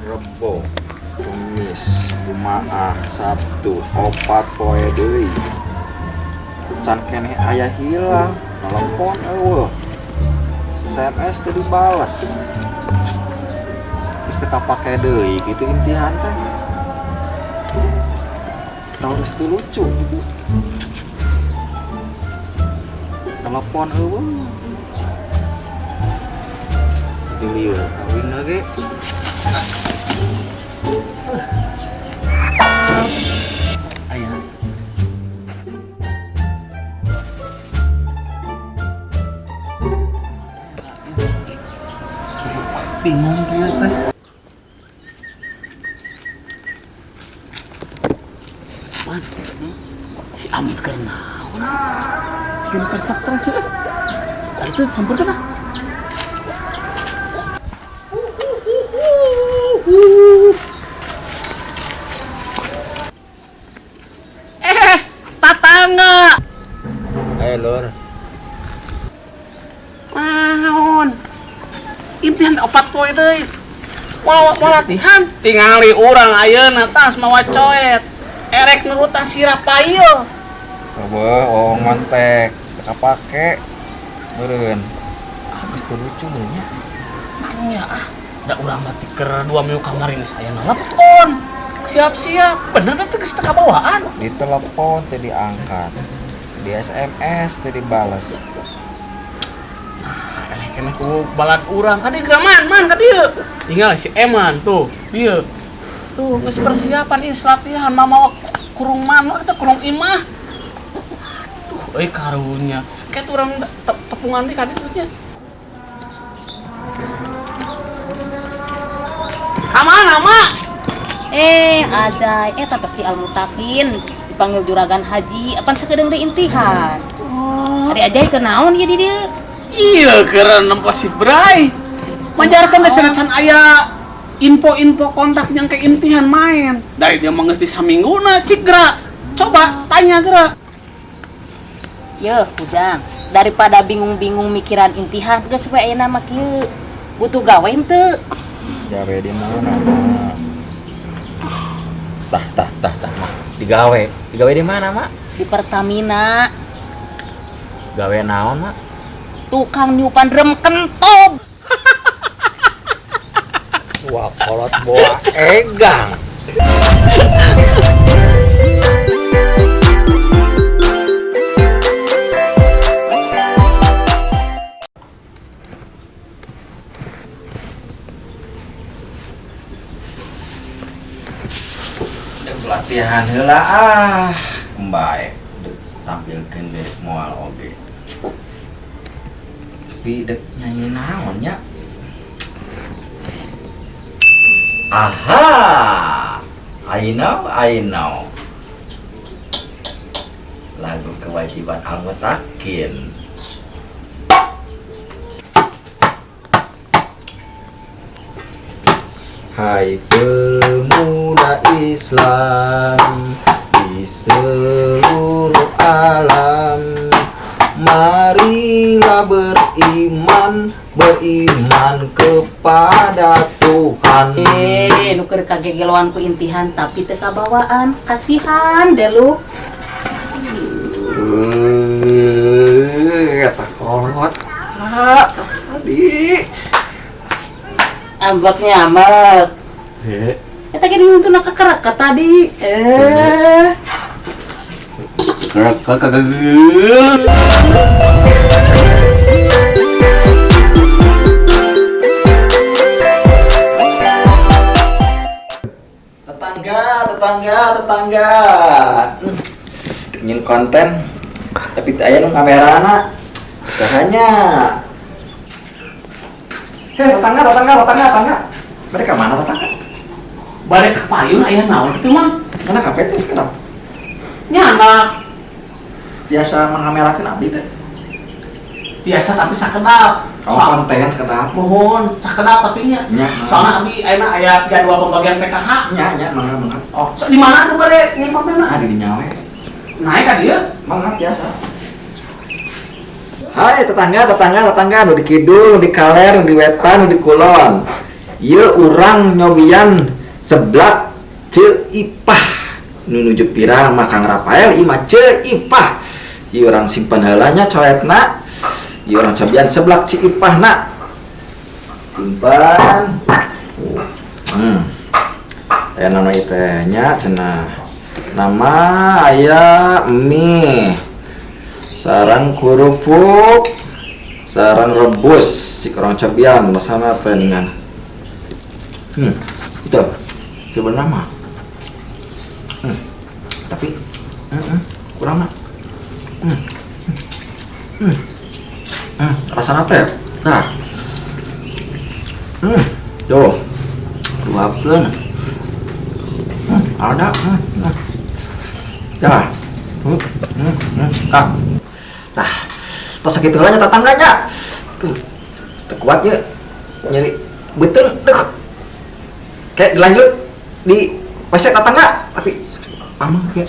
Rebo, Kamis, Jumaah, Sabtu, 4 poe deui. Can keneh aya hilang, telepon eueuh. SMS teu dibales. Geus teu kapake deui kitu intihan teh. Tahu geus teu lucu. Telepon eueuh. Lieur kawin lagi. Ayah. Bingung dia teh. Man, si Amr kenaon? Si Amr stres ya. Ada tuh sampur kana. Tatangga. Lur. Naon? Imtihan 4 poe deui. Mau latihan tingali urang ayeuna tas mawa coet. Erek nurutan sirap pail. Eueuh, ngontek, teu kapake. Meureun. Geus teu lucu nya. Anu ya da urang mati keur 2 minggu kemarin saya nelpon. Siap-siap, bener teh geus teu kabawaan. Di telepon teh diangkat. Di SMS teh dibales. Kena ku balad urang kadi graman man ka dieu. Tinggal si Eman tuh, dieu. Tuh geus persiapan ieu latihan mama kurung man eta kurung imah. Tuh euy karunya. Kayak urang tepungan di kaditu nya. Ama. Ajay, eta si Al-Mutaqin dipanggil juragan haji, apan sakedeung deui intihan. Ari ajay teu naon ieu di dieu? Iya keren nempo si Bray. Manjarkeun teh cenah aya info-info kontak yang ke intihan main. Dari dia mah geus di samingguna cik geura. Coba tanya geura. Yeuh, Ujang, daripada bingung-bingung mikiran intihan, geus we ayeuna mah kieu. Butuh gawe henteu? Gawe di mana, Mak? Tah, Mak. Digawe di mana, Mak? Di Pertamina. Gawe naon, Mak? Tukang nyupan rem kentob. Wah, kolot boa egang. Latihan heula kembae tampilkeun deui moal oge. Tapi dek nyanyi naon nya? Aha, I know. Lagu kewajiban Al-Mutaqin. Hai pemuda Islam di seluruh alam, marilah beriman kepada Tuhan. Nu keur kagegeloan ku intihan tapi teu kabawaan. Kasihan deh lu. Kata kolot. Tadi. Ambeknya ambek. Eta ge nuntun kekerak tadi. Tetangga. Ingin konten tapi teu aya nu ngamerana. Sahanya. Tetangga. Mereka mana tetangga? Bade ke payun aya naon kitu mah? Karena kapetes kenapa? Nyana. Biasa mengamerakeun abdi teh. Biasa tapi sakedap. Kamu konten sekedap. Mohon sakedap tapi nya. Soalna abi ayeuna aya jadwal pembagian PKH. Nya, mangga. Oh, di mana tuh bade ngikontena? Di nyawe. Naik ka dieu? Mangga biasa. Hai tetangga nu di kidul, nu di kaler, nu di wetan, nu di kulon. Ieu urang nyobian seblak Ceu Ipah nu nuju pirang mah Kang Rafael imah Ceu Ipah. Ieu urang simpen heula nya coetna. Ieu urang cobian seblak Ceu Ipah na. Simpan. Aya nama ieu teh nya cenah. Nama aya mie. Sarang kurupuk. Sarang rebus si orang cobian masana teh ningan. Itu coba nama. Tapi kurang nak. Rasana teh. Nah. Tuh. Luapkeun. Ada. Dah. Tah. Tos sakitu heula nya tatangganya. Teu kuat ye. Nyeri beuteung deuh. Kayak dilanjut di WC tetangga tapi pamang ya